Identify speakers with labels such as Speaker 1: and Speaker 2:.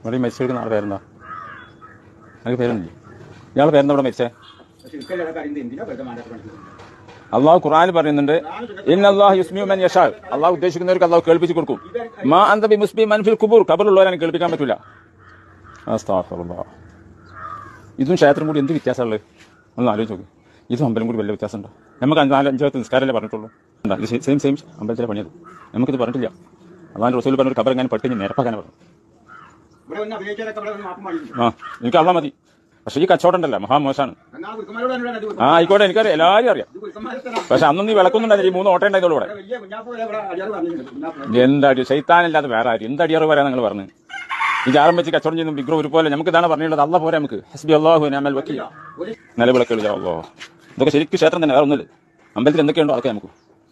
Speaker 1: ഇവിടെ മരിച്ചെടുക്കുന്ന ആളുടെ പേരെന്താ? എനിക്ക് പേരൊന്നുമില്ല. ഇയാളുടെ പേരെന്താ ഇവിടെ മരിച്ചേ? അള്ളാഹു ഖുർആനിൽ പറയുന്നുണ്ട്, ഇന്നല്ലാഹു യുസ്മിഉ മൻ യശാ. അള്ളാഹു ഉദ്ദേശിക്കുന്നവർക്ക് അള്ളാഹു കേൾപ്പിച്ചു കൊടുക്കും. മാ അന്ത ബിമുസ്മി മൻ ഫിൽ ഖുബൂർ. ഖബറിലുള്ളവരെ കേൾപ്പിക്കാൻ പറ്റില്ല. അസ്തഗ്ഫിറുല്ലാഹ്. ഇതും ക്ഷേത്രം കൂടി എന്ത് വ്യത്യാസമുള്ളത് ഒന്ന് ആലോചിച്ച് നോക്കി. ഇതും അമ്പലം കൂടി വലിയ വ്യത്യാസമുണ്ടോ? നമുക്ക് 4-5 നിസ്കാരമല്ലേ പറഞ്ഞിട്ടുള്ളൂ. ഇത് സെയിം അമ്പലത്തിലെ പണിയത്. നമുക്കിത് പറഞ്ഞിട്ടില്ല. അള്ളാഹുവിന്റെ റസൂൽ പറഞ്ഞൊരു ഖബർ എങ്ങനെ പെട്ടെന്ന് നിരപ്പാക്കാനാണ് പറഞ്ഞു. എനിക്ക് അള്ളാഹ് മതി. പക്ഷെ ഈ കച്ചവടം ഉണ്ടല്ലോ മഹാമോശമാണ്. ആയിക്കോട്ടെ, എനിക്കറിയാം, എല്ലാവരും അറിയാം. പക്ഷെ അന്നൊന്നും ഈ വിളക്കൊന്നുണ്ടായിരുന്നു. ഈ 3 ഓട്ടം ഉണ്ടായതോളൂ ഇവിടെ. എന്താടി ശൈത്താനില്ലാതെ വേറെ ആരും എന്ത് അടിയറ് പറയാൻ നിങ്ങൾ പറഞ്ഞു? ഈ ജാറം വെച്ച് കച്ചവടം ചെയ്യുന്ന വിഗ്രഹം ഒരുപോലെ നമുക്ക് ഇതാണ് പറഞ്ഞിട്ടുള്ളത്. അള്ളാഹ് പോരാ നമുക്ക്. ഹസ്ബി അല്ലാഹു നിഅമൽ വക്കീൽ. നിലവിളക്കുകൾ അല്ലാഹ്. ഇതൊക്കെ ശരിക്കും ക്ഷേത്രം തന്നെ, വേറെ ഒന്നുമില്ല. അമ്പലത്തിൽ എന്തൊക്കെയുണ്ടോ അതൊക്കെ നമുക്ക്